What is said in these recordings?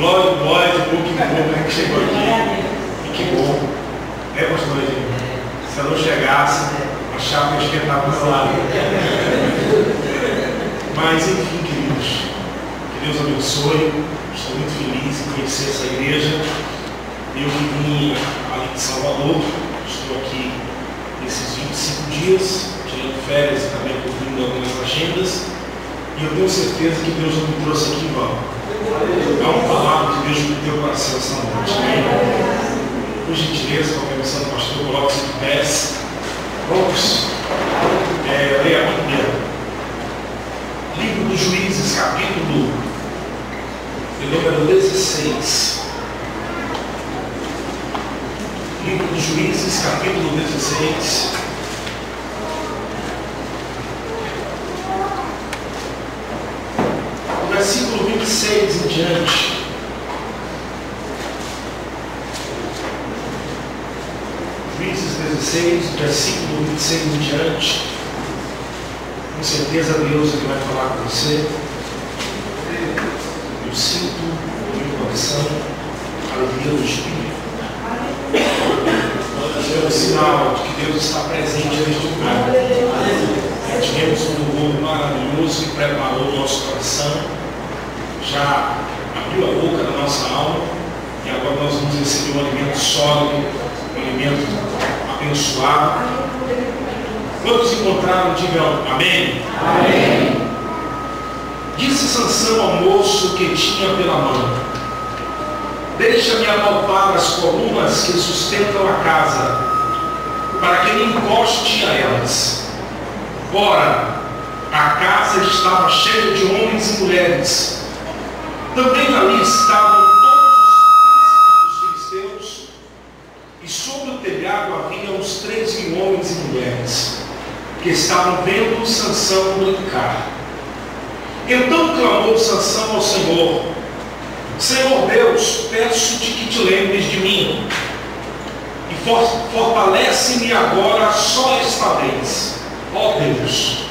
Glória, glória, que bom que chegou aqui. E que bom. Pastor Edinho? Se eu não chegasse, a chapa ia esquentar para o meu lado. Mas, enfim, queridos, que Deus abençoe. Estou muito feliz em conhecer essa igreja. Eu que vim ali de Salvador, estou aqui nesses 25 dias, tirando férias e também cumprindo algumas agendas. E eu tenho certeza que Deus não me trouxe aqui em vão. É uma palavra que Deus me deu para ser essa noite. Por gentileza, com a permissão do pastor, coloque-se de pés. Vamos ler a Bíblia. Livro dos Juízes, capítulo de número 16. Livro dos Juízes, capítulo 16. Versículo 26 em diante. Juízes 16, versículo 26 em diante. Com certeza Deus vai falar com você. Eu sinto no meu coração a alegria do Espírito. É um sinal de que Deus está presente neste lugar. Tivemos um louvor maravilhoso que preparou o nosso coração, já abriu a boca da nossa alma, e agora nós vamos receber um alimento sólido, um alimento abençoado. Quantos encontraram, digam amém? Amém. Disse Sansão ao moço que tinha pela mão: deixa-me apalpar as colunas que sustentam a casa, para que me encoste a elas. Ora, a casa estava cheia de homens e mulheres. Também ali estavam todos os príncipes dos filisteus, e sobre o telhado havia uns 3.000 homens e mulheres, que estavam vendo Sansão brincar. Então clamou Sansão ao Senhor: Senhor Deus, peço-te que te lembres de mim, e fortalece-me agora só esta vez, ó Deus,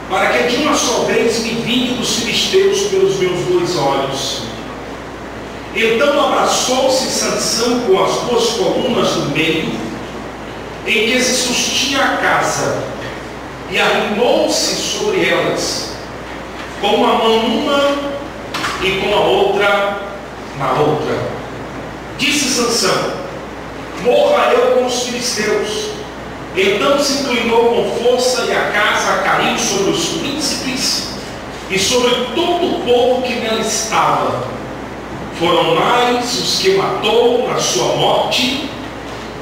para que de uma só vez me vingue dos filisteus pelos meus 2 olhos. Então abraçou-se Sansão com as 2 colunas do meio, em que se sustinha a casa, e arrimou-se sobre elas, com uma mão numa e com a outra na outra. Disse Sansão: morra eu com os filisteus. Então se inclinou com força, e a casa caiu sobre os príncipes e sobre todo o povo que nela estava. Foram mais os que matou na sua morte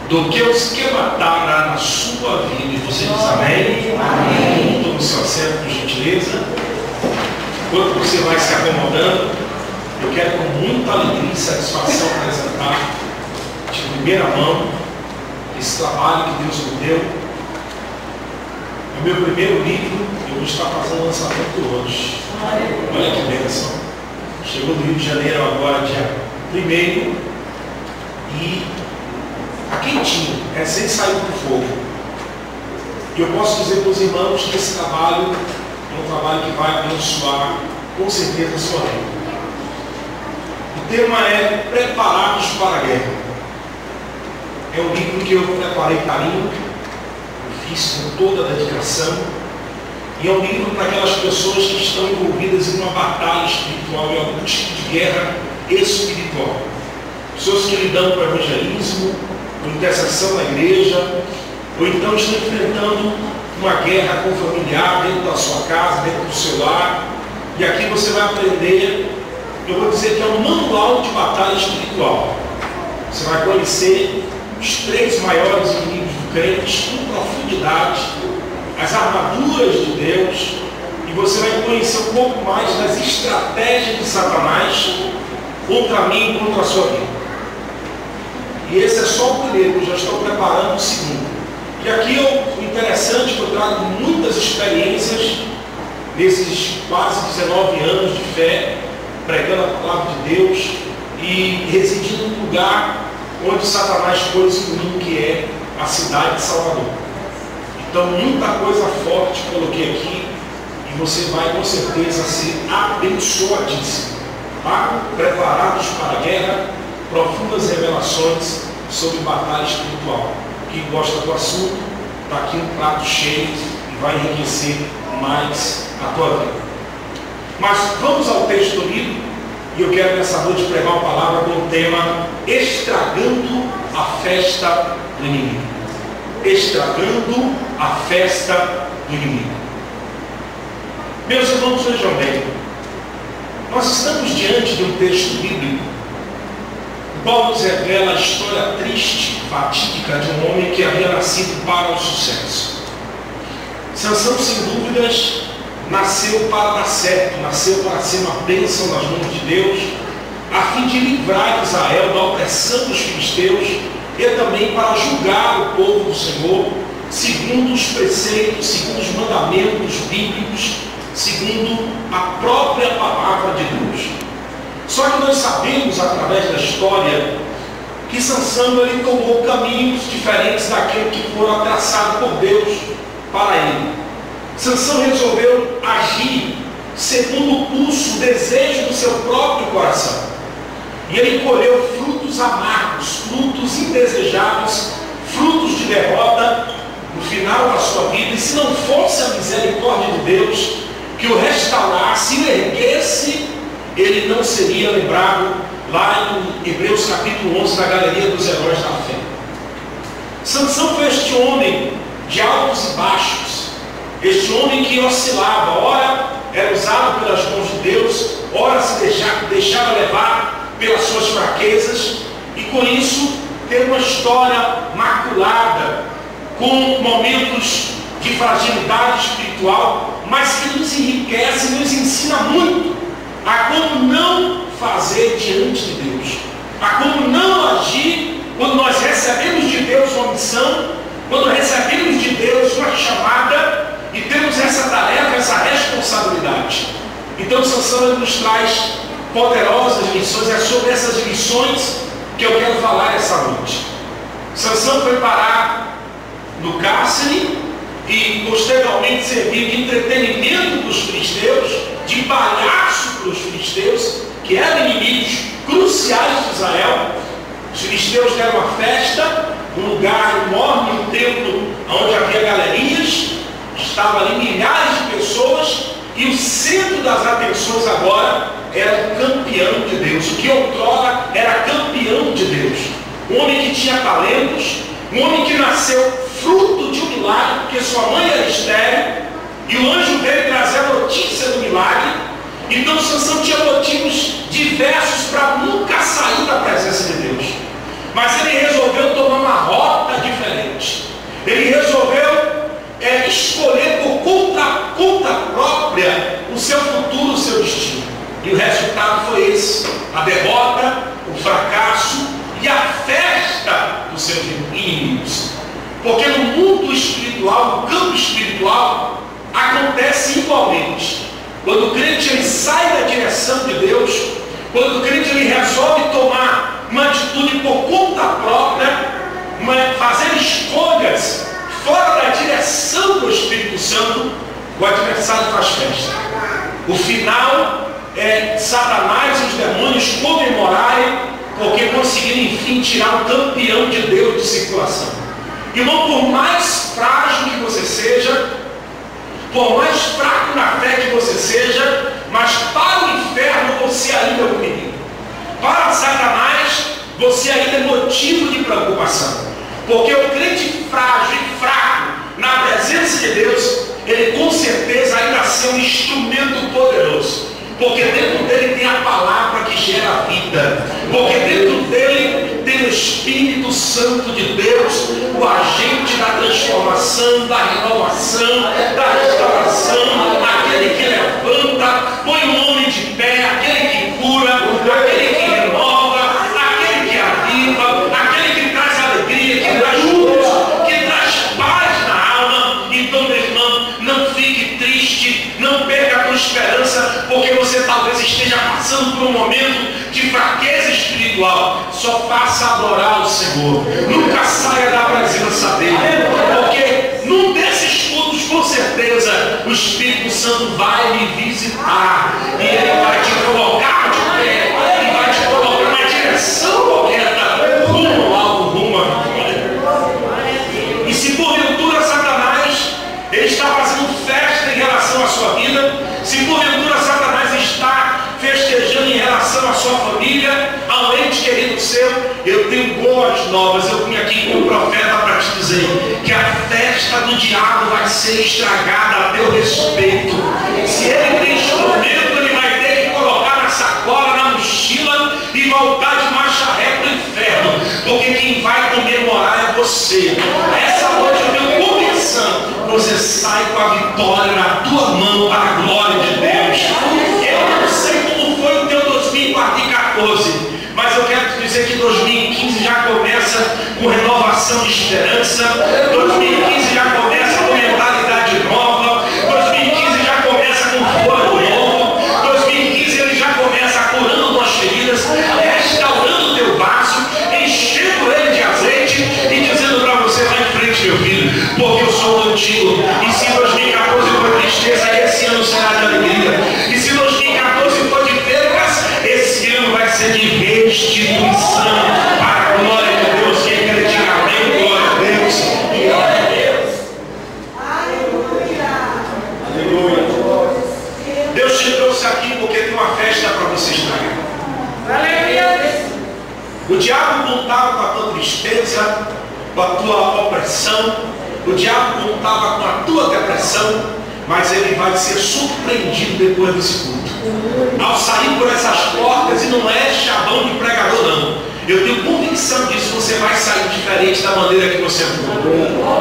do que os que mataram na sua vida. E você diz amém? Amém. Tome seu assento, por gentileza. Enquanto você vai se acomodando, eu quero com muita alegria e satisfação apresentar de primeira mão esse trabalho que Deus me deu. É o meu primeiro livro, eu vou estar fazendo o lançamento hoje. Olha que bênção. Chegou do Rio de Janeiro agora, dia 1º, e está quentinho, recém saiu do fogo. E eu posso dizer para os irmãos que esse trabalho é um trabalho que vai abençoar com certeza a sua vida. O tema é Preparados para a Guerra. É um livro que eu preparei carinho, eu fiz com toda a dedicação, e é um livro para aquelas pessoas que estão envolvidas em uma batalha espiritual, em algum tipo de guerra espiritual. Pessoas que lidam com o evangelismo, com intercessão na igreja, ou então estão enfrentando uma guerra com o familiar dentro da sua casa, dentro do seu lar. E aqui você vai aprender, eu vou dizer que é um manual de batalha espiritual. Você vai conhecer os 3 maiores inimigos do crente com profundidade, as armaduras de Deus, e você vai conhecer um pouco mais das estratégias de Satanás contra mim e contra a sua vida. E esse é só o primeiro, eu já estou preparando o segundo. E aqui o interessante é que eu trago muitas experiências nesses quase 19 anos de fé, pregando a palavra de Deus e residindo num lugar onde Satanás pôs em mim, que é a cidade de Salvador. Então muita coisa forte coloquei aqui, e você vai com certeza ser abençoadíssimo. tá? Preparados para a guerra, profundas revelações sobre batalha espiritual. Quem gosta do assunto, está aqui um prato cheio e vai enriquecer mais a tua vida. Mas vamos ao texto lido, e eu quero nessa noite pregar uma palavra com o tema estragando a festa do inimigo. Estragando a festa do inimigo. Meus irmãos, vejam bem, nós estamos diante de um texto bíblico, o qual nos revela a história triste, fatídica de um homem que havia nascido para o sucesso. Sansão, sem dúvidas, nasceu para dar certo, nasceu para ser uma bênção nas mãos de Deus, a fim de livrar Israel da opressão dos filisteus e também para julgar o povo do Senhor, segundo os preceitos, segundo os mandamentos bíblicos, segundo a própria palavra de Deus. Só que nós sabemos, através da história, que Sansão ele tomou caminhos diferentes daquele que foram traçados por Deus para ele. Sansão resolveu agir segundo o pulso, o desejo do seu próprio coração. E ele colheu frutos amargos, frutos indesejáveis, frutos de derrota no final da sua vida. E se não fosse a misericórdia de Deus que o restaurasse e o erguesse, ele não seria lembrado lá em Hebreus capítulo 11, na galeria dos heróis da fé. Sansão foi este homem de altos e baixos, este homem que oscilava, ora era usado pelas mãos de Deus, ora se deixava levar pelas suas fraquezas, e com isso tem uma história maculada, com momentos de fragilidade espiritual, mas que nos enriquece e nos ensina muito a como não fazer diante de Deus, a como não agir quando nós recebemos de Deus uma missão, quando recebemos de Deus uma chamada e temos essa tarefa, essa responsabilidade. Então Sansão nos traz poderosas lições. É sobre essas lições que eu quero falar essa noite. Sansão foi parar no cárcere e posteriormente serviu de entretenimento para os filisteus, de palhaço para os filisteus, que eram inimigos cruciais de Israel. Os filisteus deram uma festa, um lugar enorme, um templo onde havia galerias, estava ali milhares de pessoas, e o centro das atenções agora era o campeão de Deus, o que outrora era campeão de Deus, um homem que tinha talentos, um homem que nasceu fruto de um milagre, porque sua mãe era estéril, e o anjo veio trazer a notícia do milagre. Então Sansão tinha motivos diversos para nunca sair da presença de Deus, mas ele resolveu tomar uma rota diferente. Ele resolveu escolher por conta própria o seu futuro, o seu destino. E o resultado foi esse: a derrota, o fracasso e a festa dos seus inimigos. Porque no mundo espiritual, no campo espiritual, acontece igualmente. Quando o crente ele sai da direção de Deus, quando o crente ele resolve tomar uma atitude por conta própria, fazer escolhas fora da direção do Espírito Santo, o adversário faz festa. O final é Satanás e os demônios comemorarem, porque conseguiram enfim tirar o campeão de Deus de circulação. Irmão, por mais frágil que você seja, por mais fraco na fé que você seja, mas para o inferno você ainda é um perigo. Para Satanás você ainda é motivo de preocupação. Porque o crente frágil e fraco na presença de Deus, ele com certeza ainda ser um instrumento poderoso. Porque dentro dele tem a palavra que gera vida. Porque dentro dele tem o Espírito Santo de Deus, o agente da transformação, da renovação, da restauração, aquele que levanta, põe o homem de pé, aquele que cura, aquele que renova, aquele que aviva, aquele que traz alegria, que traz luz, que traz paz na alma. Então, meu irmão, não fique triste, não perca a tua esperança, porque você talvez esteja passando por um momento de fraqueza espiritual. Só faça adorar o Senhor, nunca saia da presença dele, porque num desses cultos, com certeza, o Espírito Santo vai lhe visitar e ele vai te colocar de pé. ser estragada a teu respeito. Se ele tem instrumento, ele vai ter que colocar na sacola, na mochila e voltar de marcha ré para o inferno, porque quem vai comemorar é você. Essa noite eu tenho convicção, você sai com a vitória na tua mão para a glória de Deus. Eu não sei como foi o teu 2014, mas eu quero te dizer que 2015 já começa com renovação de esperança, 2015 já começa com mentalidade nova, 2015 já começa com fôlego novo, 2015 ele já começa curando tuas feridas, restaurando o teu vaso, enchendo ele de azeite e dizendo para você: vai em frente, meu filho, porque eu sou contigo. E se 2014 foi tristeza, esse ano será de alegria. E se 2014 foi de perdas, esse ano vai ser de restituição para a glória de Deus. Quem quer dizer amém? Glória a Deus. Glória a Deus. Aleluia. Deus te trouxe aqui porque tem uma festa para você estragar. Aleluia. O diabo contava com a tua tristeza, com a tua opressão. O diabo contava com a tua depressão, mas ele vai ser surpreendido depois desse culto. Ao sair por essas portas, e não é chavão de pregador não, eu tenho convicção disso, você vai sair diferente da maneira que você entrou.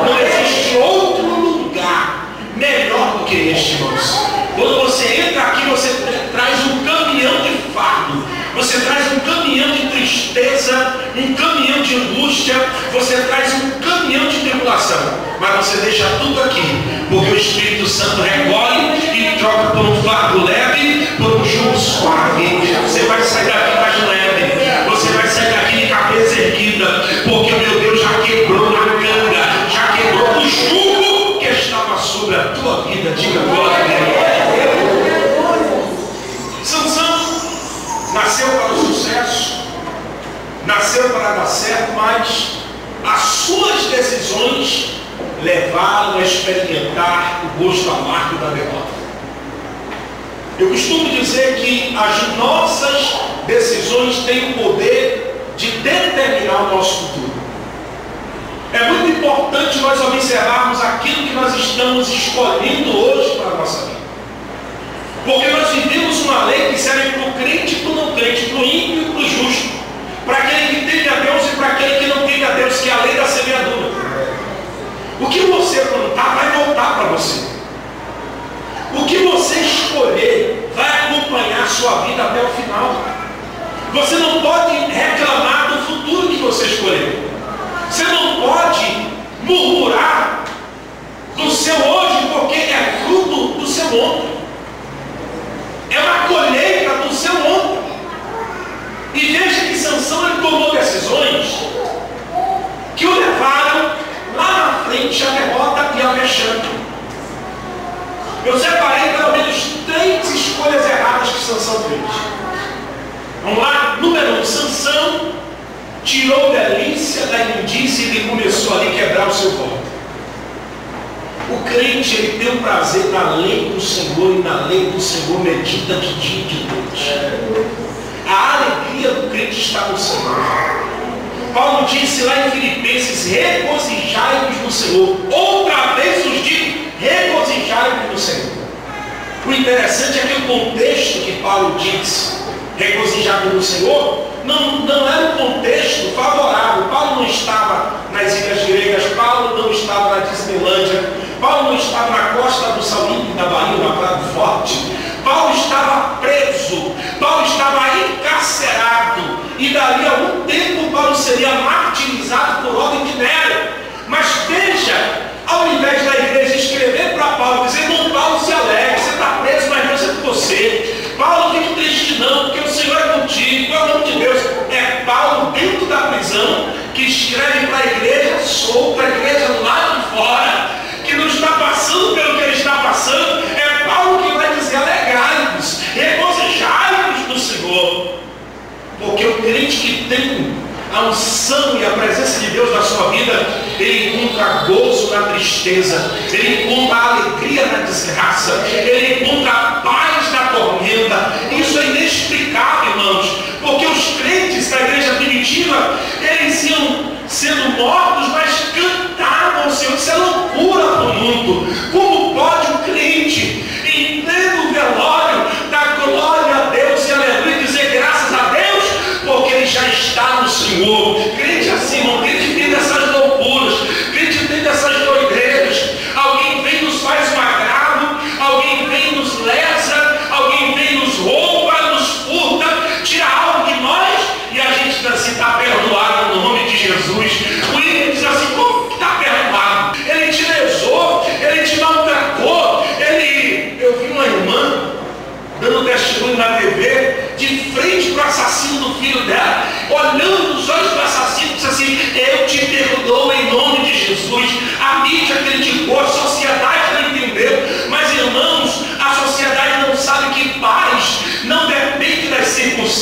Não existe outro lugar melhor do que este, irmãos. Quando você entra aqui, você traz um caminhão de fardo, você traz um caminhão de tristeza, um caminhão de angústia, você traz um caminhão de tribulação, mas você deixa tudo aqui, porque o Espírito Santo recolhe e troca por um fardo leve, por um jugo suave. Você vai sair daqui mais leve, você vai sair daqui de cabeça erguida, porque o meu Deus já quebrou a canga, já quebrou o jugo que estava sobre a tua vida. Diga glória a Deus. Sansão nasceu para o sucesso, nasceu para dar certo, mas as suas decisões levaram a experimentar o gosto amargo da derrota. Eu costumo dizer que as nossas decisões têm o poder de determinar o nosso futuro. É muito importante nós observarmos aquilo que nós estamos escolhendo hoje para a nossa vida. Porque nós vivemos uma lei que serve para o crente e para o não crente, para o ímpio e para o justo, para aquele que teme a Deus e para aquele que não teme a Deus, que é a lei da semeadura. O que você plantar vai voltar para você. O que você escolher vai acompanhar a sua vida até o final. Você não pode reclamar do futuro que você escolheu. Você não pode murmurar do seu hoje, porque é fruto do seu ontem. É uma colheita do seu ontem. E veja que Sansão ele tomou decisões que o levaram lá na frente à derrota e ao vexame. Eu separei pelo menos 3 escolhas erradas que Sansão fez. Vamos lá? Número 1, Sansão tirou delícia da imundícia e ele começou ali a quebrar o seu voto. O crente ele tem um prazer na lei do Senhor, e na lei do Senhor medita de dia e de noite. A alegria do crente está no Senhor. Paulo disse lá em Filipenses: regozijai-vos no Senhor. Outra vez vos digo: regozijai-vos no Senhor. O interessante é que o contexto que Paulo disse, regozijai-vos no Senhor, não era um contexto favorável. Paulo não estava nas ilhas gregas, Paulo não estava na Disneylândia, Paulo não estava na costa do Sauípe, da Bahia, na Praia do Forte. Paulo estava preso, Paulo estava encarcerado, e dali a algum tempo Paulo seria martirizado por ordem de Nero. Mas veja, ao invés da igreja escrever para Paulo, dizer: irmão Paulo, se alegre, você está preso, mas Deus é com você. Paulo, fique triste não, porque o Senhor é contigo, é o nome de Deus. É Paulo dentro da prisão que escreve para a igreja solta, a igreja do lado de fora, que não está passando pelo que ele está passando. É Paulo que vai dizer: alegrai-vos, regozijai-vos no Senhor. Porque o crente que tem a unção e a presença de Deus na sua vida, ele encontra gozo na tristeza, ele encontra alegria na desgraça, ele encontra a paz na tormenta. Isso é inexplicável, irmãos, porque os crentes da igreja primitiva, eles iam sendo mortos, mas cantavam ao Senhor. Isso é loucura para o mundo.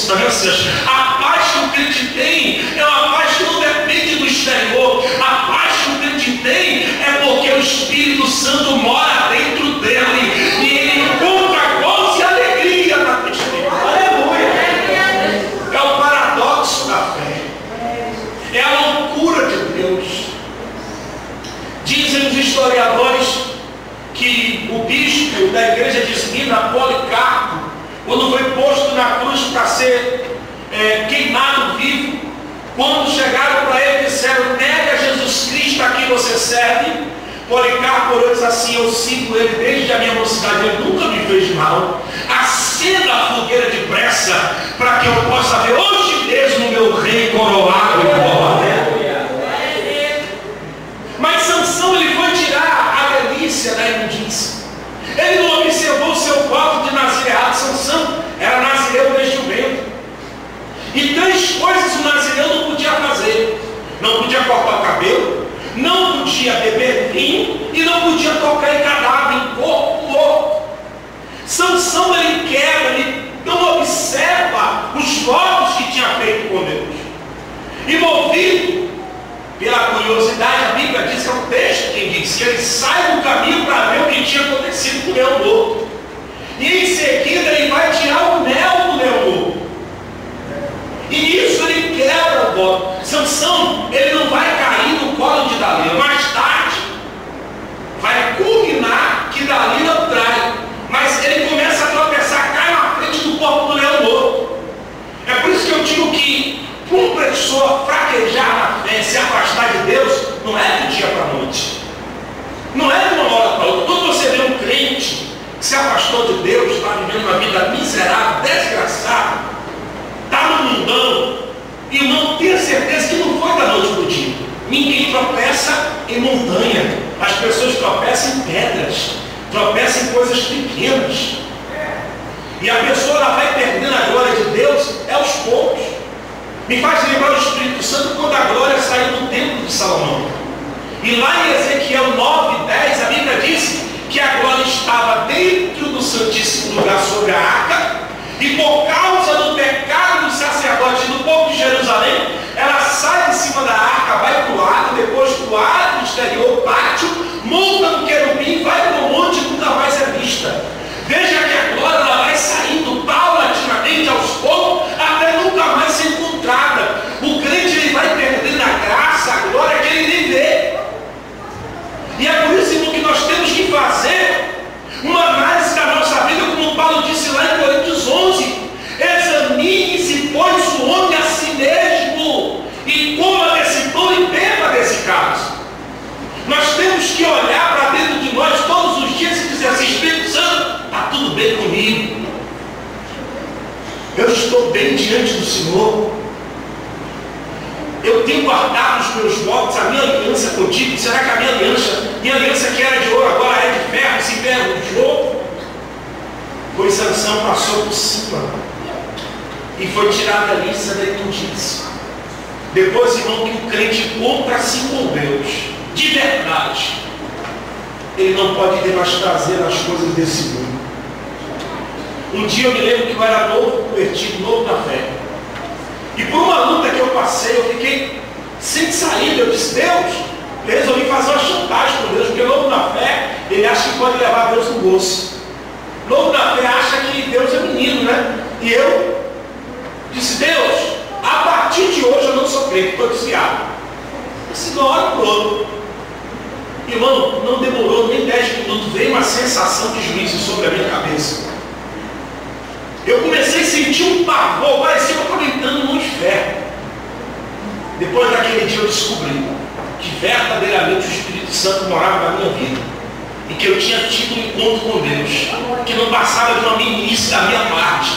circunstâncias. A paz que o crente tem é uma paz que não depende do exterior. A paz que o crente tem é porque o Espírito Santo mora dentro dele e ele encontra gozo e alegria na tristeza. Aleluia! É o paradoxo da fé. É a loucura de Deus. Dizem os historiadores que o bispo da igreja de Esmina, Policarpo, quando foi posto na cruz para ser queimado vivo, quando chegaram para ele e disseram: nega Jesus Cristo a quem você serve, Policarpo orou e disse assim: eu sigo ele desde a minha mocidade, ele nunca me fez mal. Acenda a fogueira depressa, para que eu possa ver hoje mesmo meu rei coroado em glória. Mas Sansão, ele foi tirar a delícia da imundícia. Ele não observou o seu voto de nazireado. Sansão era nazireu desde o ventre. E 3 coisas o nazireu não podia fazer: não podia cortar o cabelo, não podia beber vinho e não podia tocar em cadáver, em corpo morto. Sansão, ele quebra, ele não observa os votos que tinha feito com Deus. E movido pela curiosidade, a Bíblia diz, que é um texto quem diz, que ele sai do caminho para ver o que tinha acontecido com o leão morto. E em seguida ele vai tirar o mel do leão morto. E nisso ele quebra o voto. Sansão, ele não vai cair no colo de Dalila. Mais tarde, vai culminar que Dalila trai. Mas ele começa a tropeçar, cai na frente do corpo do leão morto. É por isso que eu digo que uma pessoa fraquejar na fé, se afastar de Deus, não é do dia para a noite. Não é de uma hora para outra. Quando você vê um crente que se afastou de Deus, está vivendo uma vida miserável, desgraçada, está no mundão, irmão, tenha certeza que não foi da noite para o dia. Ninguém tropeça em montanha. As pessoas tropeçam em pedras, tropeçam em coisas pequenas. E a pessoa ela vai perdendo a glória de Deus aos poucos. Me faz lembrar o Espírito Santo quando a glória saiu do templo de Salomão. E lá em Ezequiel 9:10, a Bíblia diz que a glória estava dentro do Santíssimo Lugar sobre a arca, e por causa do pecado dos sacerdotes do povo de Jerusalém, ela sai de cima da arca, vai para o lado, depois para o lado exterior, pátio, monta no querubim, vai para o monte e nunca mais é vista. Veja que a glória ela vai saindo paulatinamente aos poucos, até nunca mais ser encontrada. O crente ele vai perdendo a graça, a glória que ele nem vê. E é por isso, irmão, que nós temos que fazer uma análise da nossa vida, como Paulo disse lá em Coríntios 11: examine-se, pois, o homem a si mesmo, e coma desse pão e beba desse cálice. Nós temos que olhar para dentro de nós todos os dias e dizer assim: Espírito Santo, está tudo bem comigo, eu estou bem diante do Senhor, eu tenho guardado os meus votos, a minha aliança contigo. Será que a minha aliança que era de ouro agora é de ferro, se ferro de ouro? Pois Sansão passou por cima e foi tirada a lista da imundícia. Depois, irmão, que o crente encontra-se com Deus de verdade, ele não pode ter mais prazer nas coisas desse mundo. Um dia eu me lembro que eu era novo convertido, novo na fé, e por uma luta que eu passei, eu fiquei sem saída. Eu disse: Deus, eu resolvi fazer uma chantagem com Deus, porque novo na fé, ele acha que pode levar Deus no bolso. Novo na fé acha que Deus é menino, né? E eu disse: Deus, a partir de hoje eu não sou crente, estou desviado. Disse: de uma hora para outra. Irmão, não demorou nem 10 minutos, veio uma sensação de juízo sobre a minha cabeça. Eu comecei a sentir um pavor, parecia que eu estava entrando no inferno. Depois daquele dia eu descobri que verdadeiramente o Espírito Santo morava na minha vida, e que eu tinha tido um encontro com Deus, que não passava de uma meninice da minha parte,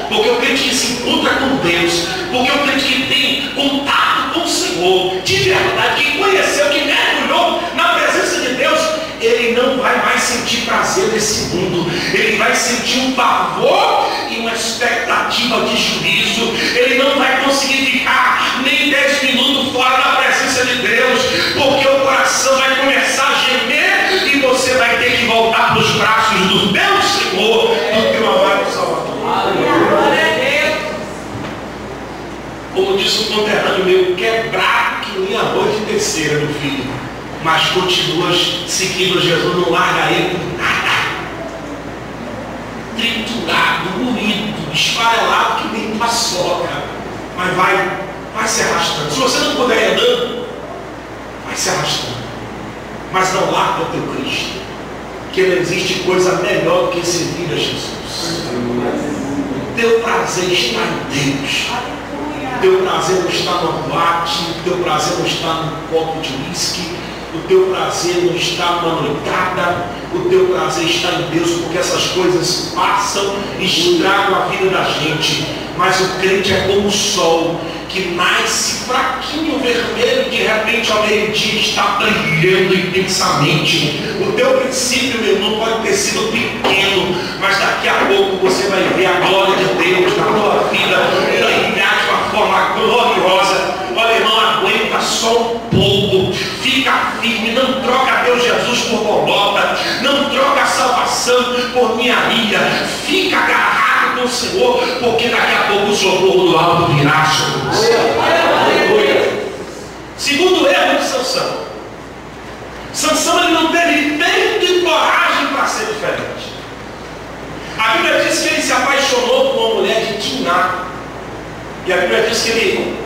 porque o crente que se encontra com Deus, porque o crente que tem contato com o Senhor, de verdade, que conheceu, que mergulhou na presença de Deus, ele não vai mais sentir prazer nesse mundo, ele vai sentir um pavor e uma expectativa de juízo. Ele não vai conseguir ficar nem 10 minutos fora da presença de Deus, porque o coração vai começar a gemer e você vai ter que voltar para os braços do teu Senhor, do teu amado Salvador. conterrâneo meu, quebrado que nem arroz de terceira, meu filho, mas continua seguindo Jesus, não larga ele por nada. Triturado, moído, esfarelado que nem paçoca, mas vai se arrastando. Se você não puder ir andando, vai se arrastando, mas não larga o teu Cristo, que não existe coisa melhor do que servir a Jesus. O teu prazer está em Deus. O teu prazer não está no boate, o teu prazer não está no copo de uísque, o teu prazer não está numa noitada, o teu prazer está em Deus, porque essas coisas passam e estragam a vida da gente. Mas o crente é como o sol, que nasce fraquinho, vermelho, e de repente ao meio-dia está brilhando intensamente. O teu princípio, meu irmão, pode ter sido pequeno, mas daqui a pouco você vai ver a glória de Deus na tua vida, brilhar de uma forma gloriosa. Olha, irmão, aguenta só um pouco, fica firme, não troca Deus Jesus por bolota, não troca a salvação por ninharia, fica agarrado com o Senhor, porque daqui a pouco o socorro do alto virá sobre você. Segundo erro de Sansão. Sansão, ele não teve tempo e coragem para ser diferente. A Bíblia diz que ele se apaixonou por uma mulher de Timná, e a Bíblia diz que ele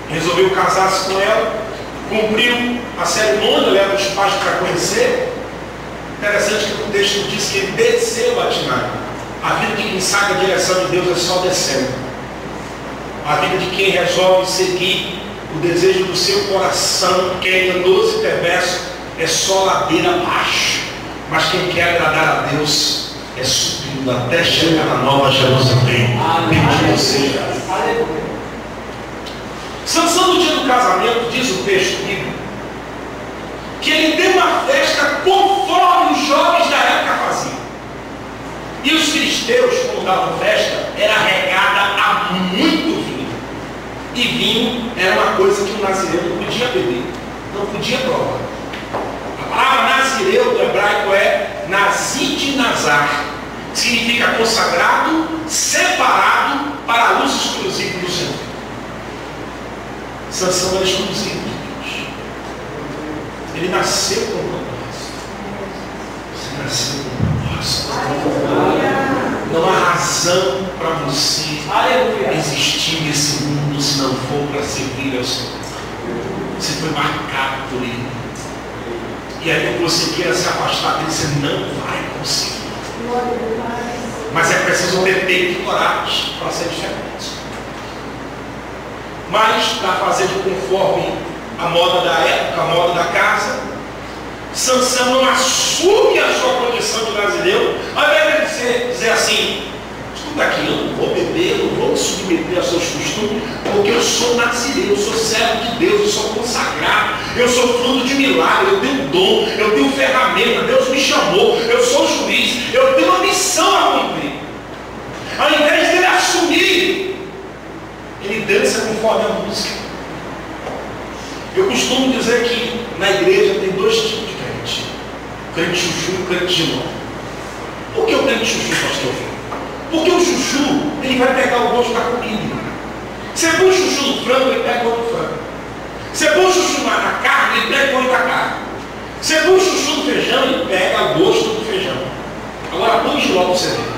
resolveu casar-se com ela, cumpriu a cerimônia, leva os pais para conhecer. Interessante que o texto diz que ele desceu a Timná. A vida de quem sabe a direção de Deus é só descendo. A vida de quem resolve seguir o desejo do seu coração, que é enganoso e perverso, é só ladeira abaixo. Mas quem quer agradar a Deus é subindo até chegar na Nova Jerusalém. Bendito seja. Sansão, no dia do casamento, diz o texto bíblico, que ele deu uma festa conforme os jovens da época faziam. E os filisteus, quando davam festa, era regada a muito vinho. E vinho era uma coisa que o nazireu não podia beber, não podia provar. A palavra nazireu do hebraico é nazir nazar, significa consagrado, separado para uso exclusivo do Senhor. Sansão era exclusivo de Deus. Ele nasceu com um propósito. Você nasceu com um propósito. Não há razão para você existir nesse mundo se não for para servir ao Senhor. Você foi marcado por Ele. E aí que você queira se afastar dele, você não vai conseguir. Mas é preciso ter peito e coragem para ser diferente. Mas para fazer de conforme a moda da época, a moda da casa, Sansão não assume a sua condição de nazireu, ao invés de dizer assim: escuta aqui, eu não vou beber, eu não vou me submeter aos seus costumes, porque eu sou nazireu, eu sou servo de Deus, eu sou consagrado, eu sou fruto de milagre, eu tenho dom, eu tenho ferramenta, Deus me chamou, eu sou juiz, eu tenho uma missão a cumprir. Ao invés dele assumir, ele dança conforme a música. Eu costumo dizer que na igreja tem dois tipos de crente: o crente chuchu e o crente giló. Por que o crente chuchu, pastor? Porque o chuchu, ele vai pegar o gosto da comida. Se é bom chuchu no frango, ele pega o gosto do frango. Se é bom chuchu na carne, ele pega o gosto da carne. Se é bom chuchu no feijão, ele pega o gosto do feijão. Agora, põe giló para você ver.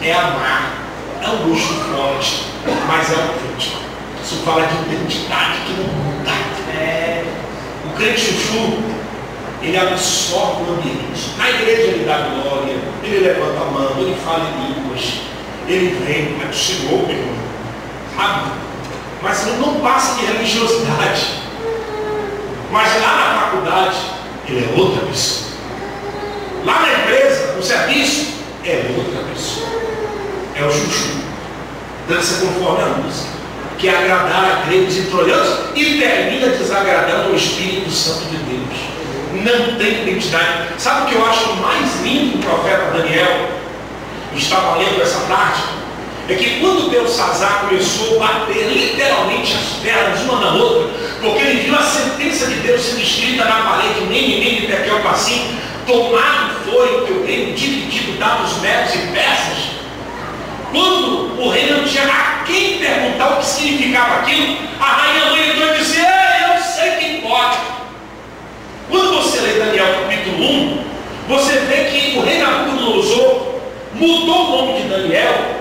É amar, é um gosto forte, mas é autêntico. Isso fala de identidade que não muda. O crente chuchu, ele absorve o ambiente. Na igreja ele dá glória, ele levanta a mão, ele fala em línguas, ele vem, é do Senhor, meu irmão, sabe? Mas ele não passa de religiosidade. Mas lá na faculdade, ele é outra pessoa. Lá na empresa, no serviço, é outra pessoa. É o chuchu. Dança conforme a música, que é agradar a gregos e troianos, e termina desagradando o Espírito Santo de Deus. Não tem identidade. Sabe o que eu acho mais lindo do profeta Daniel? Eu estava lendo essa tarde. É que quando Belsazar começou a bater literalmente as pernas uma na outra, porque ele viu a sentença de Deus sendo escrita na parede, nem de Tekel Passim, tomado foi o teu reino, dividido, dado os medos e persas. Quando o reino não tinha a quem perguntar o que significava aquilo, a rainha mãe entrou e disse: eu sei quem pode. Quando você lê Daniel capítulo 1, você vê que o rei Nabucodonosor mudou o nome de Daniel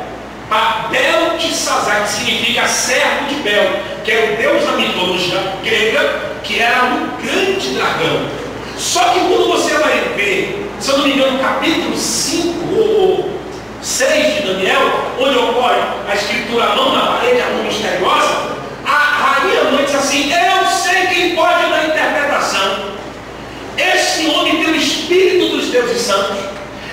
para Beltesazar, que significa servo de Bel, que é o deus da mitologia grega, que era um grande dragão. Só que quando você vai ver, se eu não me engano, capítulo 5 ou 6 de Daniel, onde ocorre a escritura mão na parede, a mão misteriosa, a rainha mãe diz assim: eu sei quem pode dar interpretação. Esse homem tem o espírito dos deuses santos.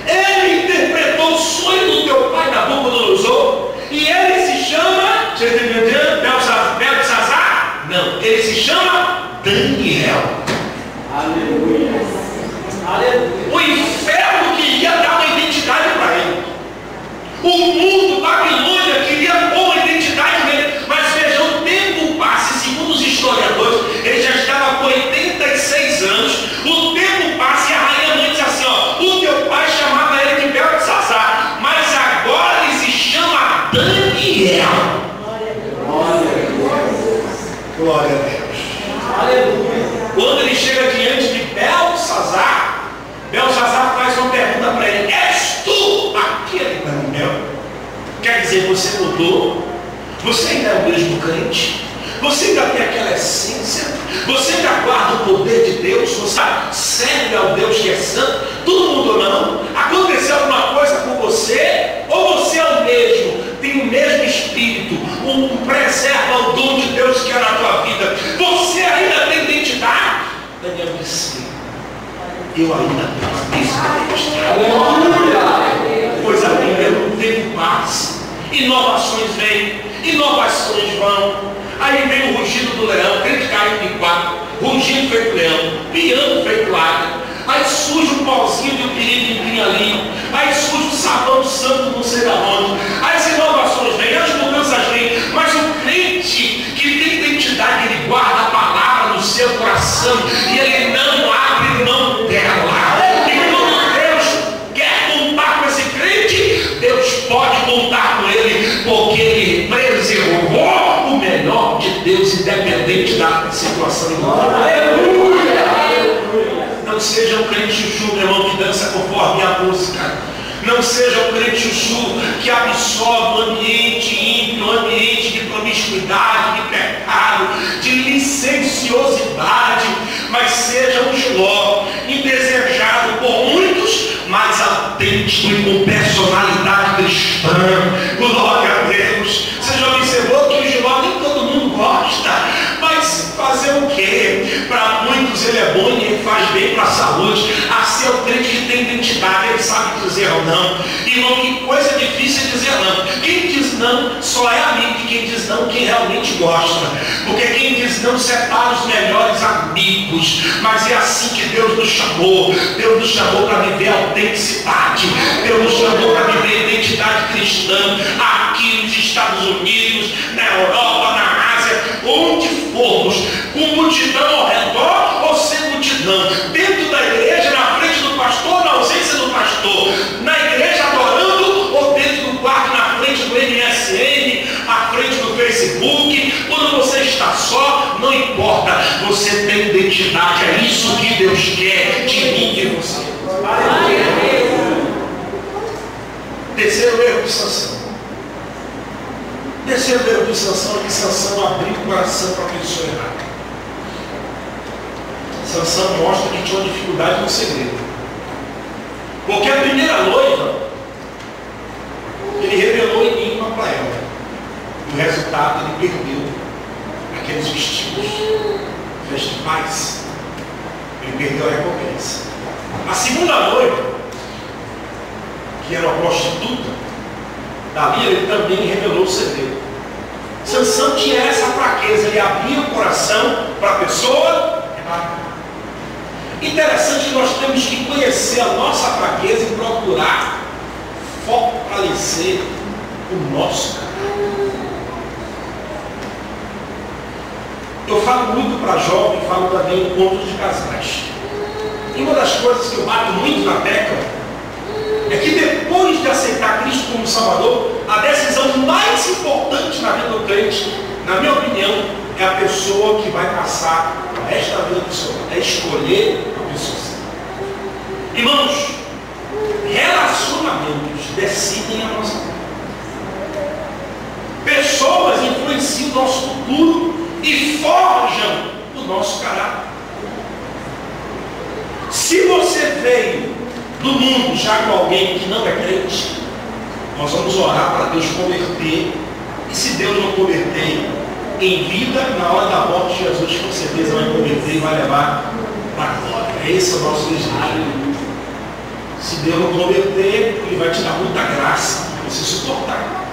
Ele interpretou o sonho do teu pai Nabucodonosor, e ele se chama Beltesazar? Não, ele se chama Daniel. Aleluia. Aleluia. O inferno queria dar uma identidade para ele. O mundo, Babilônia, queria pôr uma identidade nele. Mas veja, o tempo passa, segundo os historiadores, ele já estava com 86 anos. O tempo passa e a rainha mãe diz assim: o teu pai chamava ele de Beltesazar, mas agora ele se chama Daniel. Glória a Deus. Aleluia. Quando ele chega diante de Beltesazar, Beltesazar faz uma pergunta para ele: és tu aquele Daniel? Quer dizer, você mudou? Você ainda é o mesmo crente? Você ainda tem aquela essência? Você ainda guarda o poder de Deus? Você serve ao Deus que é santo? Todo mundo não? Aconteceu alguma coisa com você? Ou você é o mesmo? Tem o mesmo espírito? Preserva o dom de Deus que é na tua vida? Você ainda tem identidade? Daniel disse: eu ainda tenho a mesma identidade. Pois a primeiro tempo passa, inovações vêm, inovações vão. Aí vem o rugido do leão, crente caindo em quatro, rugido feito leão, piando feito águia. Aí surge um pauzinho de um perigo ali. Aí surge o sabão santo não sei da onde. Aí as inovações vêm, as mudanças vêm. Mas o crente que tem identidade, ele guarda a palavra no seu coração e ele não abre mão dela. E quando Deus quer contar com esse crente, Deus pode contar com ele, porque ele preservou o melhor de Deus, independente da situação. Aleluia! Não seja um crente chuchu, meu irmão, que dança conforme a música. Não seja um crente chuchu que absorve o ambiente ímpio, o ambiente de promiscuidade, de pecado, de licenciosidade, mas seja um Giló, indesejado por muitos, mas autêntico e com personalidade cristã. Glória a Deus. Você já observou que o Giló nem todo mundo gosta, mas fazer o quê? Para muitos ele é bom e ele faz bem para a saúde. Assim é o crente que tem identidade, ele sabe dizer não. Irmão, que coisa difícil dizer não. Quem diz não só é amigo de quem diz não, quem realmente gosta. Porque quem diz não separa os melhores amigos. Mas é assim que Deus nos chamou. Deus nos chamou para viver a autenticidade. Deus nos chamou para viver a identidade cristã. Aqui nos Estados Unidos, na Europa, na Ásia, onde formos, com multidão ao redor ou sem multidão, dentro da igreja, na frente do pastor, na ausência do pastor, na igreja adorando ou dentro do quarto, na frente do MSN, à frente do Facebook, quando você está só, não importa, você tem identidade. É isso que Deus quer de mim e de você. Terceiro erro de Sansão. Terceiro erro de Sansão é que Sansão abriu o coração para a pessoa errada. Sansão mostra que tinha uma dificuldade no segredo. Porque a primeira noiva, ele revelou enigma para ela. E o resultado, ele perdeu aqueles vestidos festivais. Ele perdeu a recompensa. A segunda noiva, que era uma prostituta, dali ele também revelou o segredo. Sansão tinha essa fraqueza, ele abria o coração para a pessoa errada. Interessante que nós temos que conhecer a nossa fraqueza e procurar fortalecer o nosso caráter. Eu falo muito para jovem, falo também em encontros de casais. E uma das coisas que eu bato muito na tecla é que depois de aceitar Cristo como Salvador, a decisão mais importante na vida do crente, na minha opinião, é a pessoa que vai passar o resto da vida do Senhor. É escolher a pessoa certa. Irmãos, relacionamentos decidem a nossa vida. Pessoas influenciam o nosso futuro e forjam o nosso caráter. Se você veio do mundo já com alguém que não é crente, nós vamos orar para Deus converter. E se Deus não converter em vida, na hora da morte de Jesus, com certeza vai converter e vai levar para a glória. Esse é o nosso desejo. Se Deus não converter, Ele vai te dar muita graça para você suportar.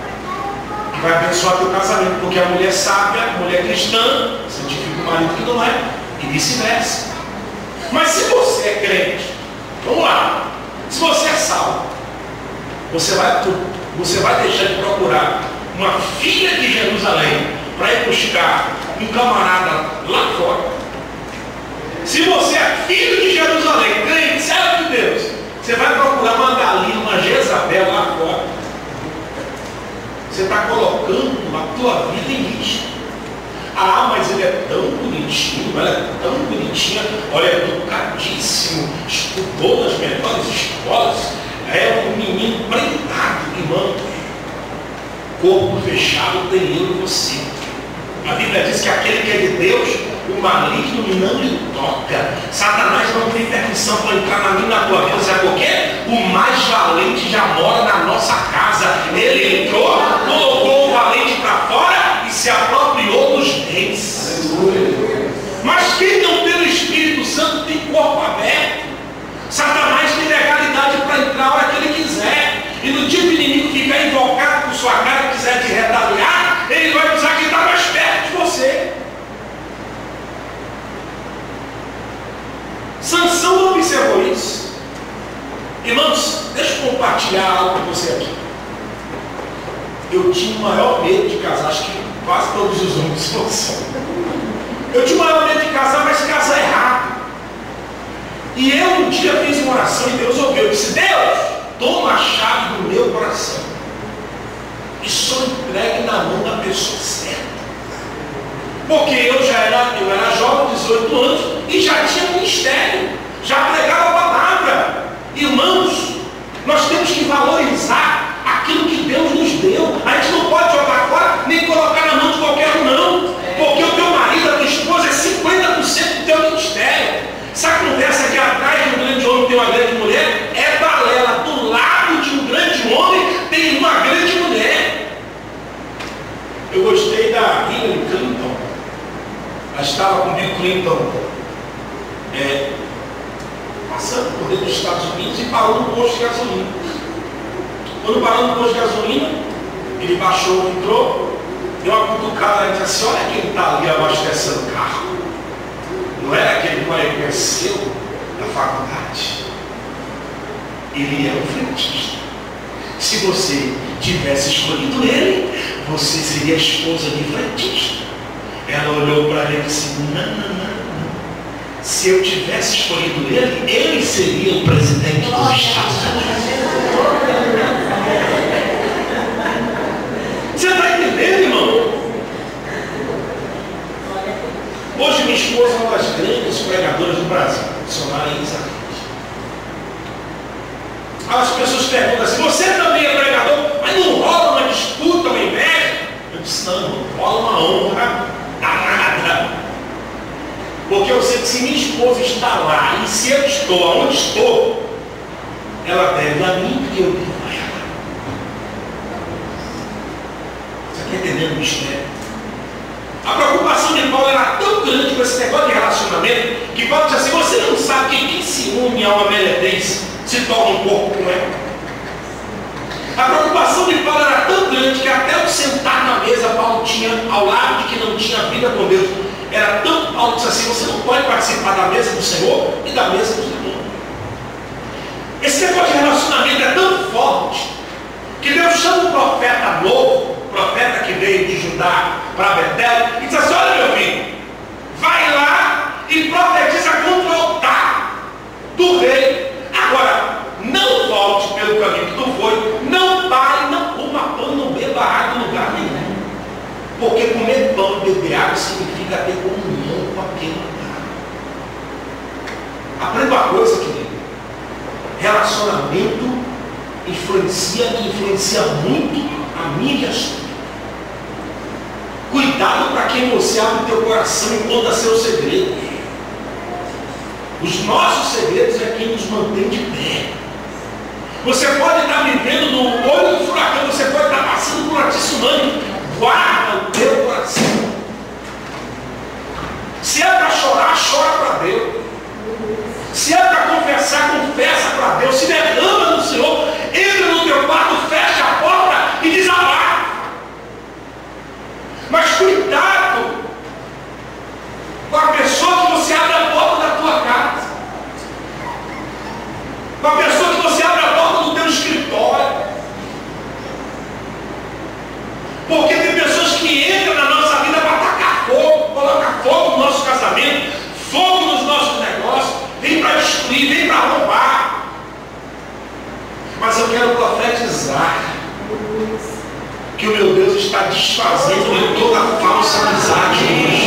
E vai abençoar teu casamento, porque a mulher sábia, a mulher cristã, santifica o marido que não é, e vice-versa. Mas se você é crente, vamos lá, se você é salvo, você vai deixar de procurar uma filha de Jerusalém para ir buscar um camarada lá fora. Se você é filho de Jerusalém, crente, servo de Deus, você vai procurar uma Dalila, uma Jezabel lá fora. Você está colocando a tua vida em risco. Ah, mas ele é tão bonitinho, ela é tão bonitinha, olha, é educadíssimo, estudou nas melhores escolas, é um menino prendado, irmão. Corpo fechado tem eu e você. A Bíblia diz que aquele que é de Deus, o maligno não lhe toca. Satanás não tem permissão para entrar na minha e na tua vida. Sabe por quê? O mais valente já mora na nossa casa. Ele entrou, colocou o valente para fora e se apropriou dos bens. Mas quem não tem o Espírito Santo tem corpo aberto. Satanás tem legalidade para entrar a hora que ele quiser. E no dia que o inimigo ficar invocado por sua cara e quiser te retaliar, ele vai usar quem está mais perto de você. Sansão não observou isso. Irmãos, deixa eu compartilhar algo com você aqui. Eu tinha o maior medo de casar, acho que quase todos os homens são. Eu tinha o maior medo de casar, mas casar errado. E eu um dia fiz uma oração e Deus ouviu. Eu disse: Deus, toma a chave do meu coração e só entregue na mão da pessoa certa. Porque eu era jovem, 18 anos, e já tinha ministério, já pregava a palavra. Irmãos, nós temos que valorizar aquilo que Deus nos deu. A gente não pode jogar fora, nem colocar na mão de qualquer um, não. Porque o teu marido, a tua esposa é 50% do teu ministério. Essa conversa aqui atrás de um grande homem tem uma grande mulher é balela. Do lado de um grande homem tem uma grande mulher. Eu gostei da Hillary Clinton. Ela estava com Bill Clinton passando por dentro dos Estados Unidos e parou no posto de gasolina. Quando parou no posto de gasolina, ele baixou, entrou, deu uma cutucada e disse assim: olha quem está ali abastecendo o carro. Não era aquele que ele conheceu na faculdade. Ele era um frentista. Se você tivesse escolhido ele, você seria a esposa de frentista. Ela olhou para ele e disse: não. Se eu tivesse escolhido ele seria o presidente dos Estados Unidos. Você está entendendo, irmão? Hoje minha esposa é uma das grandes pregadoras do Brasil, missionária em Israel. As pessoas perguntam assim: você também é pregador? Mas não rola uma disputa, uma inveja? Eu disse: não rola uma honra danada. Porque eu sei que se minha esposa está lá, e se eu estou onde estou, ela deve a mim e eu devo a ela. Você está entendendo o mistério? A preocupação de Paulo era tão grande com esse negócio de relacionamento, que Paulo disse assim: você não sabe que quem se une a uma meretriz se torna um corpo com ela. A preocupação de Paulo era tão grande que até o sentar na mesa, Paulo tinha, ao lado de que não tinha vida com Deus, era tão, Paulo disse assim: você não pode participar da mesa do Senhor e da mesa do Senhor. Esse negócio de relacionamento é tão forte que Deus chama um profeta novo, profeta que veio de Judá para Betel, e diz assim: olha, meu filho, vai lá e profetiza contra o altar do rei. Agora, não volte pelo caminho que tu foi, não pare, não coma pão, não beba água em lugar nenhum. Porque comer pão e beber água significa ter comunhão com aquele lugar. Aprenda uma coisa, querido. Relacionamento influencia muito a minha e a sua. Cuidado para quem você abre o teu coração e conta seus segredos. Os nossos segredos é quem nos mantém de pé. Você pode estar vivendo no olho do furacão, você pode estar passando por uma tsunami. Guarda o teu coração. Se é para chorar, chora para Deus. Se é para confessar, confessa para Deus. Se derrama no Senhor, entra no teu quarto, fecha a porta e desabafa. Mas cuidado com a pessoa que você abre a porta da tua casa, com a pessoa que você abre a porta do teu escritório. Porque tem pessoas que entram na nossa vida para tacar fogo, colocar fogo no nosso casamento, fogo nos nossos negócios, vem para destruir, vem para roubar. Mas eu quero profetizar que o meu Deus está desfazendo de toda a falsa amizade hoje.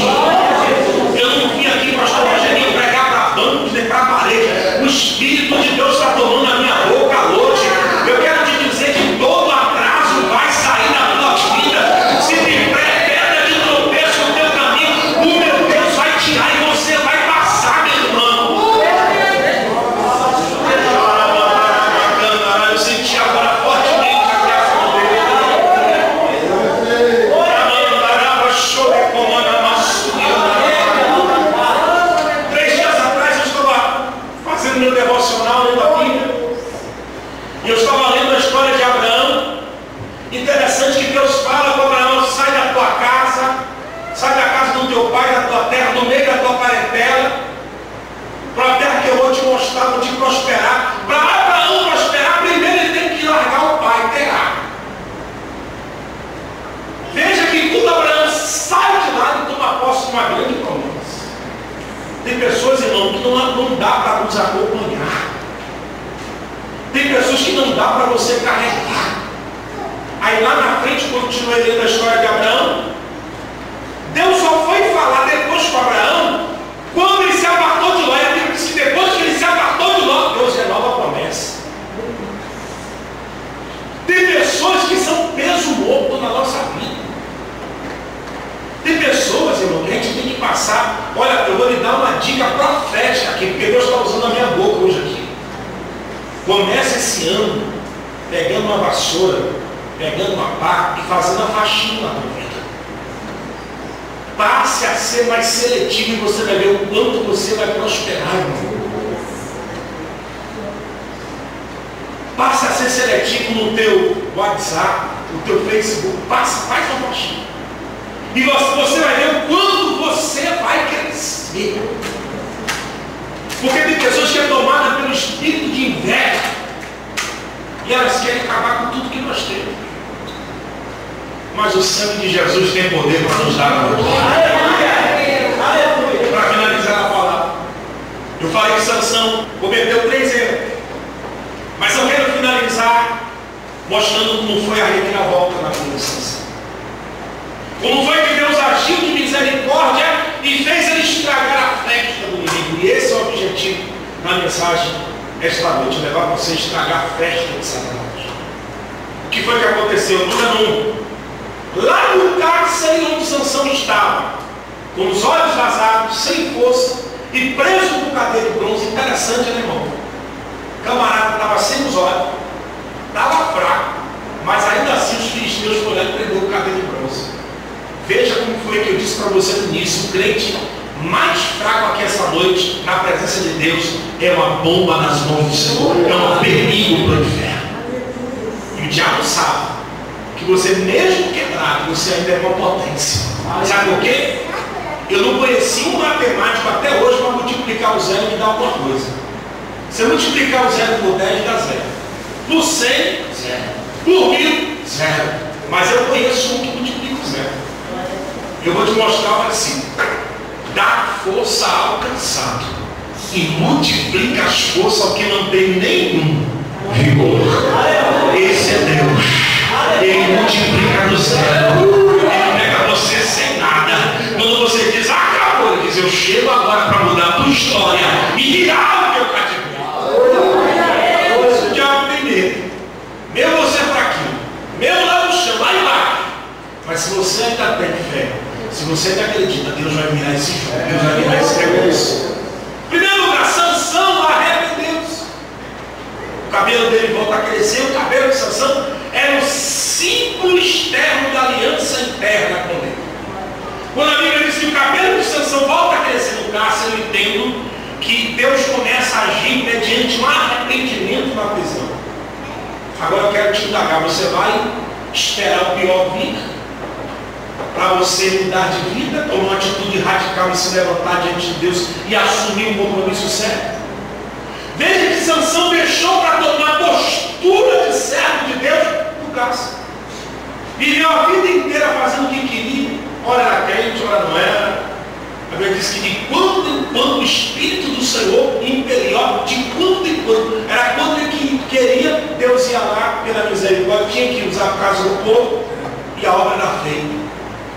Eu não vim aqui, pastor Rogerinho, pregar para bancos nem para parede. O Espírito de Deus está tomando a minha boca hoje. Eu quero te dizer que todo atraso vai sair da tua vida. Se tem pedra de tropeço no teu caminho, o meu Deus vai tirar e você vai passar, meu irmão. Eu senti agora fortemente a graça do Deus. Meu devocional lendo a Bíblia, e eu estava lendo a história de Abraão. Interessante que Deus fala para Abraão: sai da tua casa, sai da casa do teu pai, da tua terra, do meio da tua parentela, para a terra que eu vou te mostrar, vou te prosperar. Para Abraão prosperar, primeiro ele tem que largar o pai, terra. Veja que quando Abraão sai de lá, ele toma posse de uma grande promessa. Tem pessoas, irmão, que não dá para nos acompanhar. Tem pessoas que não dá para você carregar. Aí lá na frente, continua lendo a história de Abraão. Deus só foi falar depois com Abraão quando ele se apartou de Ló. Ele disse que depois que ele se apartou de Ló, Deus renova a promessa. Tem pessoas que são peso morto na nossa vida. Tem pessoas, irmão, que a gente tem que passar. Olha, eu vou lhe dar uma dica profética aqui, porque Deus está usando a minha boca hoje aqui. Comece esse ano pegando uma vassoura, pegando uma pá e fazendo a faxina na tua vida. Passe a ser mais seletivo e você vai ver o quanto você vai prosperar, irmão. Passe a ser seletivo no teu WhatsApp, no teu Facebook. Faz uma faxina. E você vai ver o quanto você vai crescer. Porque tem pessoas que é tomada pelo espírito de inveja e elas querem acabar com tudo que nós temos. Mas o sangue de Jesus tem poder para nos dar a vitória. Para finalizar a palavra, eu falei que Sansão cometeu 3 erros, mas eu quero finalizar mostrando como foi a reviravolta na vida de Sansão. Como foi que Deus agiu de misericórdia e fez ele estragar a festa do inimigo. E esse é o objetivo na mensagem esta noite, levar você a estragar a festa de Satanás. O que foi que aconteceu? Número 1. Lá no cárcere onde Sansão estava, com os olhos vazados, sem força e preso no cadeiro de bronze. Interessante, né, irmão? O camarada estava sem os olhos, estava fraco, mas ainda assim os filisteus foram lá e prendeu o cadeiro de bronze. Veja como foi que eu disse para você no início: o crente mais fraco aqui essa noite, na presença de Deus, é uma bomba nas mãos do Senhor, é um perigo para o inferno. E o diabo sabe que você, mesmo quebrado, você ainda é uma potência. Sabe por quê? Eu não conheci um matemático até hoje para multiplicar o zero e me dar alguma coisa. Se eu multiplicar o 0 por 10, dá 0. Por 100, 0. Por 1000, 0. Mas eu conheço um que multiplica o 0. Eu vou te mostrar o versículo. Dá força ao cansado e multiplica as forças ao que não tem nenhum vigor. Esse é Deus. Ele multiplica do 0. Ele pega você Mas se você ainda tem fé, se você ainda acredita, Deus vai virar esse jogo, Deus vai virar esse negócio. Em primeiro lugar, Sansão arrependeu-se. O cabelo dele volta a crescer. O cabelo de Sansão era o símbolo externo da aliança interna com ele. Quando a Bíblia diz que o cabelo de Sansão volta a crescer no caso, eu entendo que Deus começa a agir mediante um arrependimento na prisão. Agora eu quero te indagar, você vai esperar o pior vir para você mudar de vida, tomar uma atitude radical e se levantar diante de Deus e assumir um compromisso sério? Veja que Sansão deixou para tomar postura de servo de Deus no caso. Viveu a vida inteira fazendo o que queria. Ora era crente, ora não era. A Bíblia diz que de quando em quando o Espírito do Senhor impeliu, de quando em quando, era quando ele queria, Deus ia lá pela misericórdia, tinha que usar a casa do povo e a obra era feita.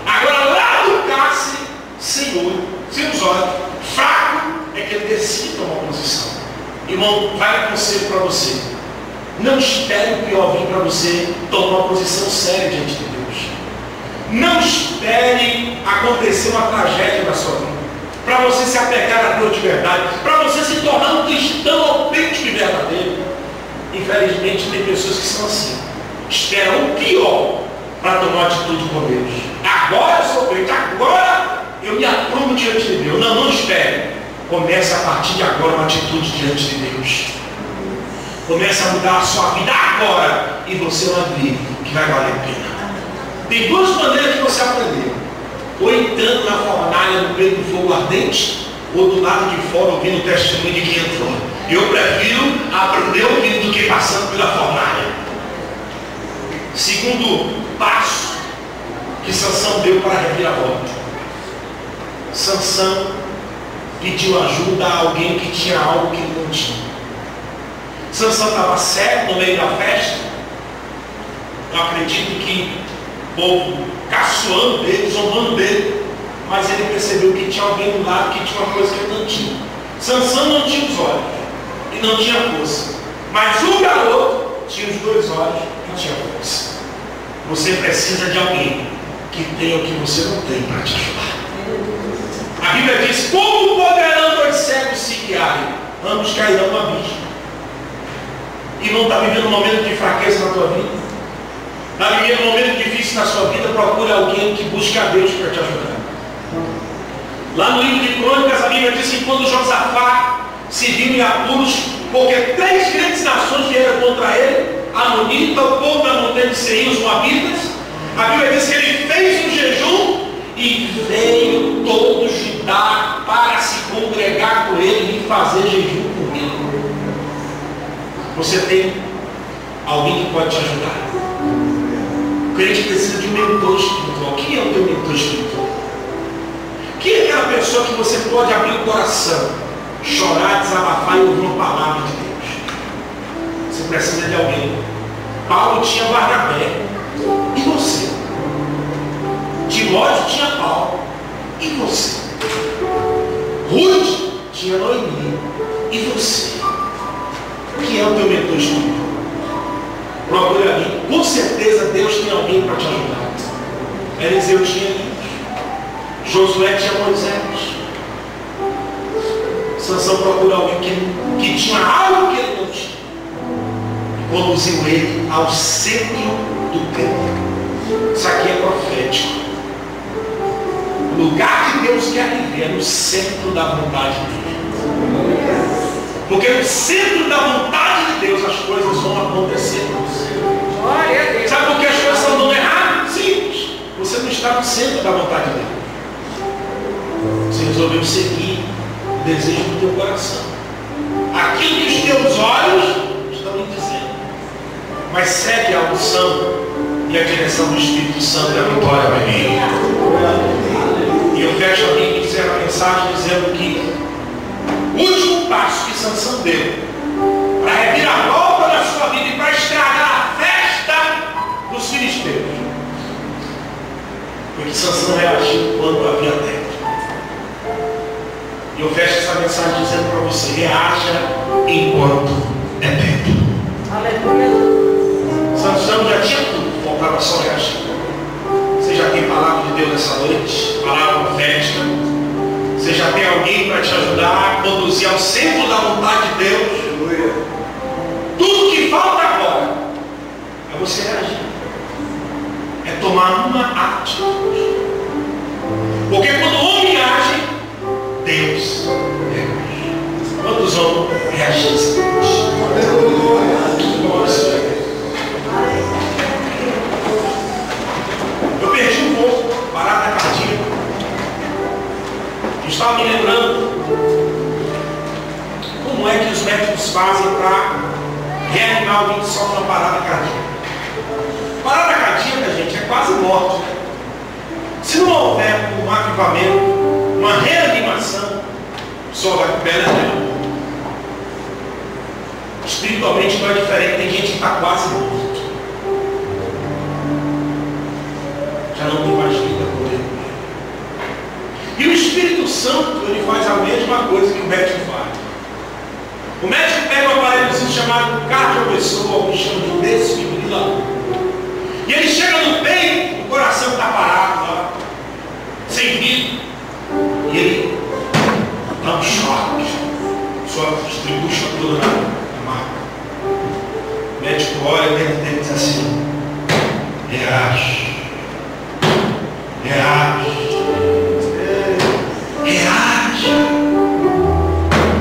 Agora lá no cárcere, Senhor, sem os olhos, fraco, é que ele decide tomar posição. Irmão, vai um conselho para você. Não espere o pior vir para você tomar uma posição séria diante de Deus. Não espere acontecer uma tragédia na sua vida para você se apegar a Deus de verdade, para você se tornar um cristão autêntico e verdadeiro. Infelizmente tem pessoas que são assim, esperam o pior para tomar atitude com Deus. Agora eu sou crente, agora eu me aprumo diante de Deus. Não espere. Comece a partir de agora uma atitude diante de Deus. Comece a mudar a sua vida agora e você vai ver que vai valer a pena. Tem duas maneiras de você aprender: ou entrando na fornalha no meio do fogo ardente, ou do lado de fora ouvindo o testemunho de quem entrou. Eu prefiro aprender ouvindo do que passando pela fornalha. Segundo passo que Sansão deu para a reviravolta. Sansão pediu ajuda a alguém que tinha algo que ele não tinha. Sansão estava cego no meio da festa. Eu acredito que o povo caçoando dele, zombando dele, mas ele percebeu que tinha alguém do lado que tinha uma coisa que ele não tinha. Sansão não tinha os olhos e não tinha força, mas o garoto tinha os dois olhos e tinha força. Você precisa de alguém que tenha o que você não tem para te ajudar. A Bíblia diz: como poderão dois cegos se guiarem? Ambos cairão no abismo. E não está vivendo um momento de fraqueza na tua vida? Está vivendo um momento difícil na sua vida? Procure alguém que busque a Deus para te ajudar. Lá no livro de Crônicas, a Bíblia diz que quando Josafá se viu em apuros, porque 3 grandes nações vieram contra ele, a Amonita, o povo da montanha de Seir, os Moabitas, a Bíblia diz que ele fez um jejum e veio todo Judá para se congregar com ele e fazer jejum com ele. Você tem alguém que pode te ajudar? O crente precisa de um mentor espiritual. Quem é o teu mentor espiritual? Quem é aquela pessoa que você pode abrir o coração, chorar, desabafar e ouvir uma palavra de Deus? Você precisa de alguém. Paulo tinha Barnabé. E você? Timóteo tinha Paulo. E você? Ruth tinha Noemi. E você? Quem é o teu mentor espiritual? Procure ali. Com certeza Deus tem alguém para te ajudar. Eliseu tinha Elias. Josué tinha Moisés. Sansão procura alguém que tinha algo que ele não tinha. Conduziu ele ao centro do templo. Isso aqui é profético. O lugar que Deus quer viver é no centro da vontade dele. Porque no centro da vontade de Deus as coisas vão acontecer. Sabe por que as coisas estão dando errado? Simples. Você não está no centro da vontade dele. Você resolveu seguir o desejo do teu coração. Aquilo que os teus olhos estão lhe dizendo. Mas segue a unção e a direção do Espírito Santo e a vitória vai vir. E eu fecho aqui e encerro a mensagem dizendo que o último passo que Sansão deu para revirar a volta da sua vida e para estragar a festa dos filisteus foi que Sansão reagiu quando havia tempo. E eu fecho essa mensagem dizendo para você: reaja enquanto é tempo. Aleluia. Sansão já tinha tudo, faltava só reagir. Você já conduzir ao centro da vontade de Deus, tudo que falta agora é você reagir, é tomar uma atitude. Porque quando o homem age, Deus reage. Quantos vão reagir? Eu perdi um pouco, parada cardíaca. Eu estava me lembrando como é que os médicos fazem para reanimar alguém que sofre uma parada cardíaca. Parada cardíaca, gente, é quase morte, né? Se não houver um avivamento, uma reanimação, só vai com pé, né? Espiritualmente não é diferente, tem gente que está quase morto. Já não tem mais vida com Deus. E o Espírito Santo, ele faz a mesma coisa que o médico faz. O médico pega um aparelhozinho chamado cardioversor, alguns chamam de desfibrilador. E ele chega no peito, o coração está parado lá, sem vida. E ele dá um choque, só distribui toda na marca. O médico olha dentro dele e diz assim: reage, reage, reage.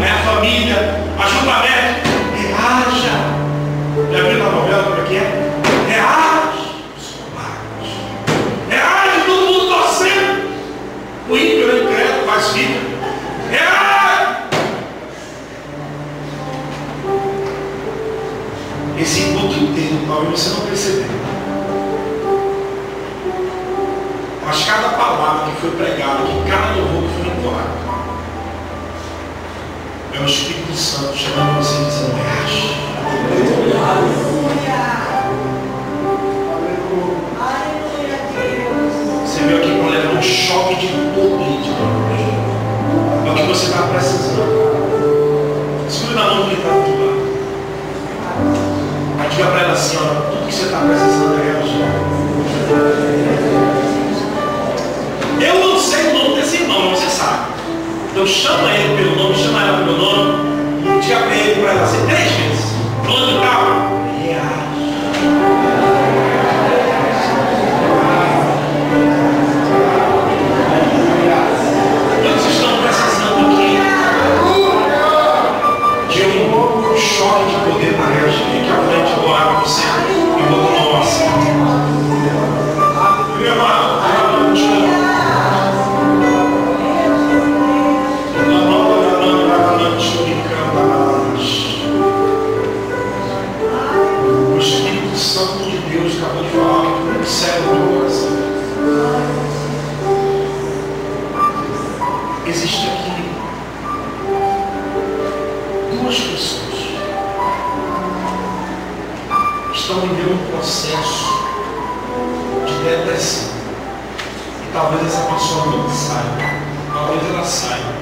É a família, ajuntamento, reaja. Já viu na novela como é que é? Reage, reage, todo mundo torcendo. O ímpio, o incrédulo, faz vida. Reage. Esse encontro inteiro, talvez você não percebeu. Mas cada palavra que foi pregada, que cada louvor que foi entoado, é o Espírito Santo chamando você e dizendo: reage. Você veio aqui para levar um choque de poder de Deus. É o que você está precisando. Segure na mão que ele está do lado. Aí diga para ela assim: ó, tudo que você está precisando é reagir. Eu não sei o nome desse irmão, você sabe. Então chama ele pelo nome, chama ela pelo nome e diga para ele, para ela assim 3 vezes. Fulano de tal, reage. Quantos estão precisando aqui de um choque de poder para reagir? Fique à frente, eu vou orar para você e vou tomar uma oração. Meu irmão, o Espírito Santo de Deus acabou de falar muito sério no meu coração. Existe aqui 2 pessoas que estão vivendo um processo de depressão. E talvez essa pessoa não saiba, talvez ela saiba.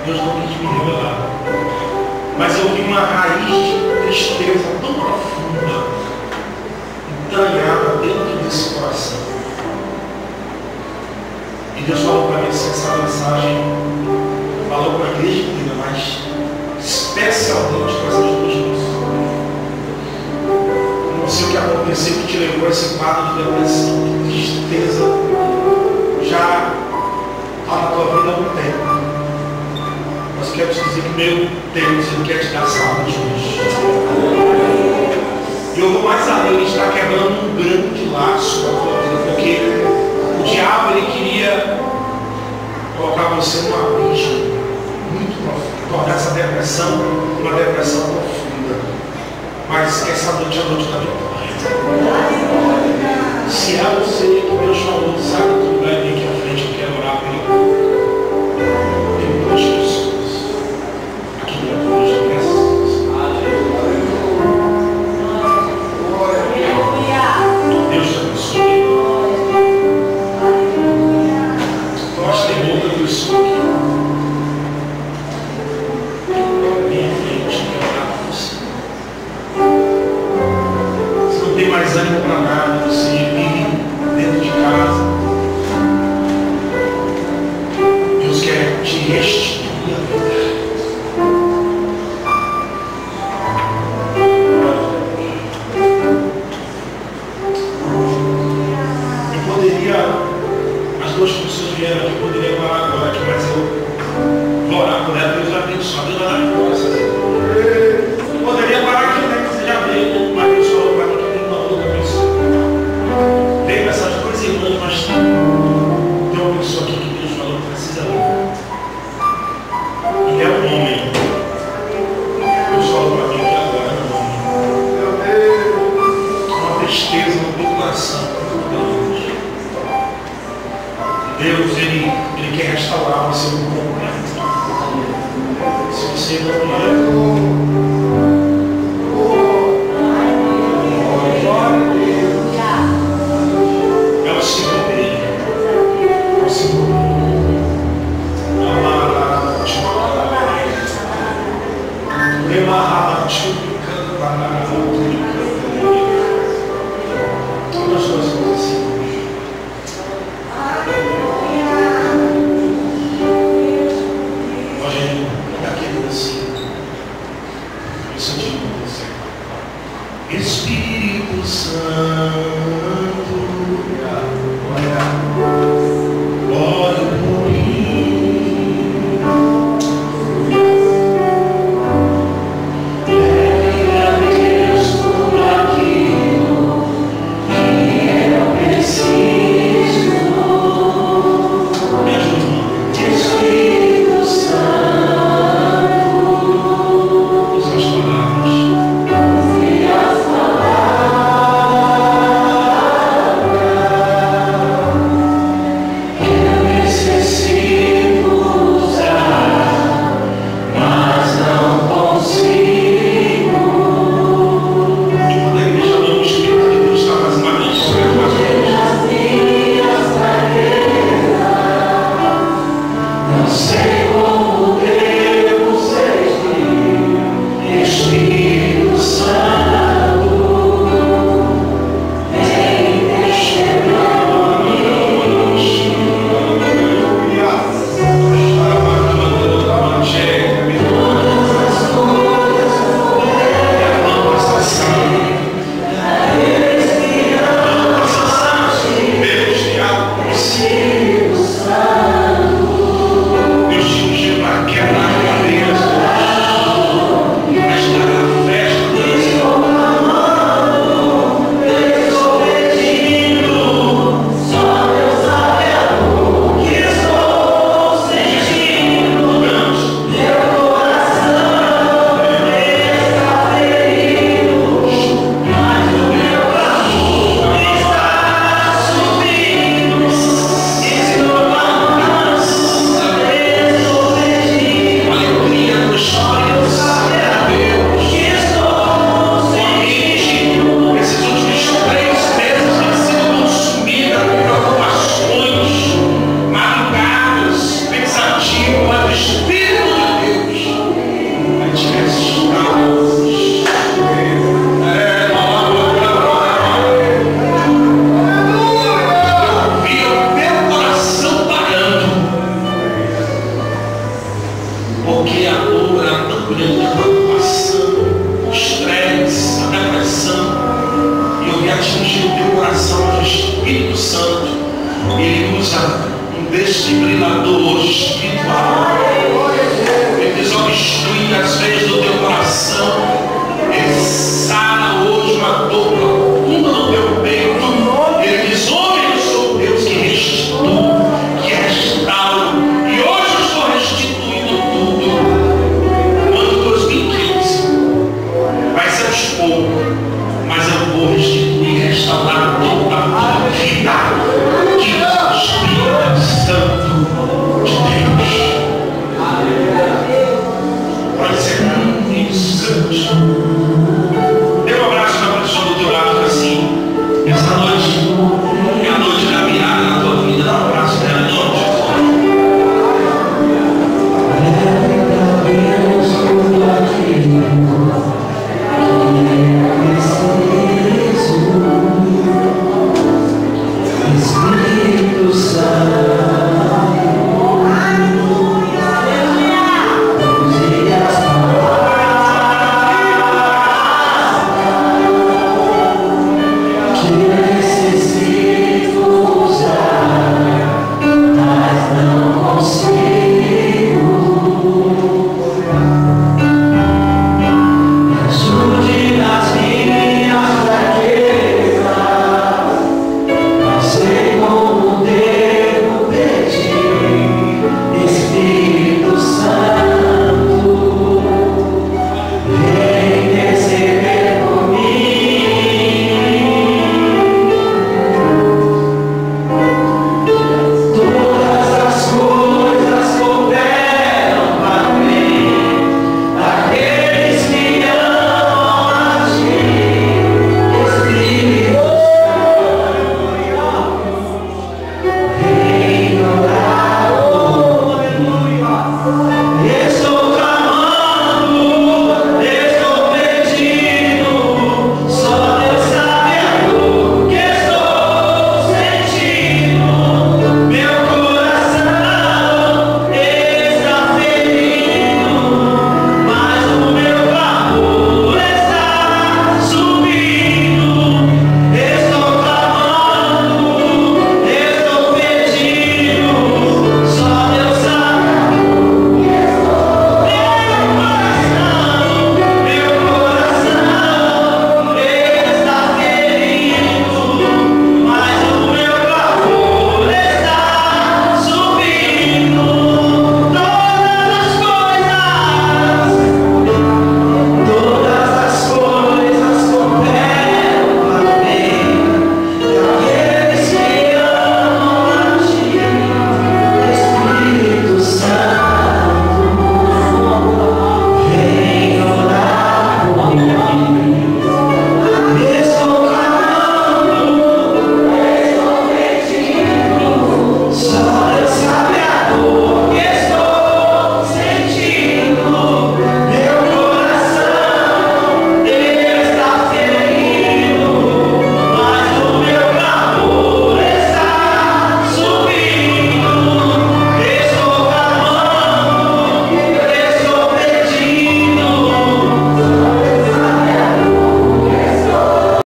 Deus não quis me revelar. Mas eu vi uma raiz de tristeza tão profunda, entranhada dentro desse coração. E Deus falou para mim assim, essa mensagem falou para a igreja inteira, mas especialmente para essas 2 pessoas. Eu não sei o que aconteceu que te levou a esse quadro de depressão, de tristeza, já está na tua vida há algum tempo. Mas quero te dizer que meu Deus, Ele quer te dar saúde hoje. E eu vou mais além, Ele está quebrando um grande laço na tua vida, porque o diabo, ele queria colocar você num abismo muito profundo, tornar essa depressão uma depressão profunda. Mas essa noite é a noite da vitória. Se é você que Deus falou, sabe do lugar e vem aqui à frente, eu quero orar pelo tem 2 pessoas aqui dentro hoje, graças a Deus. Deus te abençoe. Nós temos outra pessoa aqui. Vem à frente, eu quero orar por você. Você não tem mais ânimo para nada, você vive dentro de casa, dizendo que eu poderia falar agora aqui, mas eu vou orar por ela, Deus vai abençoar. Deus vai dar força. Eu poderia parar aqui, né? Que você já veio, mas Deus falou para mim que tem uma outra pessoa. Veio essas duas irmãs, mas tem uma pessoa aqui que Deus falou que precisa ver. E é um homem. Deus falou para mim que agora é um homem. Uma tristeza no meu coração. Deus, Ele quer restaurar você por completo. Se você não quer, é o Senhor dele. É o Senhor dele. Todas as coisas assim. Espírito Santo, ore por mim, leve a Deus tudo aquilo que eu preciso. Me ajuda, Espírito Santo, usa as palavras. Desfibrilador espiritual. Ele desobstrui as veias do teu coração.